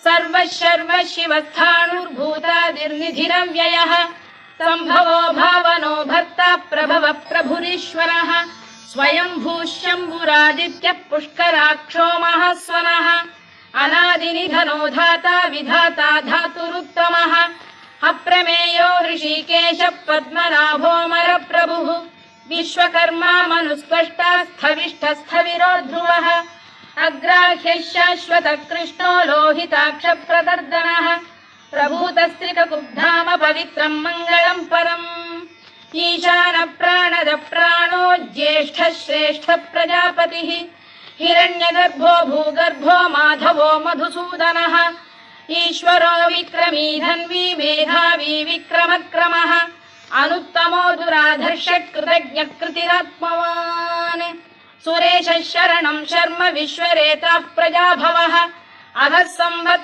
सर्वशर्व शिवस्थाणुर्भूतादिर्निधिरव्ययः सम्भवो भावनो भर्ता प्रभव प्रभुरीश्वरः स्वयंभू शम्भुरादित्यः पुष्कराक्षो महास्वनः अनादिनिधनो धाता विधाता धातुरुत्तमः अप्रमेयो ऋषिकेश पद्मनाभोऽमर प्रभुः विश्वकर्मा मनुस्पष्टा स्थविष्ठस्थविरो ध्रुवः अग्राह्यः शाश्वतः कृष्णो लोहिताक्ष प्रदर्दनः प्रभूतस्त्रिककुब्धाम पवित्रम् मङ्गलम् परम् ईशान प्राणद प्राणो ज्येष्ठः श्रेष्ठः प्रजापतिः हिरण्यगर्भो भूगर्भो माधवो मधुसूदनः ईश्वरो विक्रमी धन्वी मेधावी विक्रमक्रमः अनुत्तमो दुराधर्षः कृतज्ञः कृतिरात्मवान् सुरेशः शरणं शर्म विश्वरेताः प्रजाभवः अधः संवत्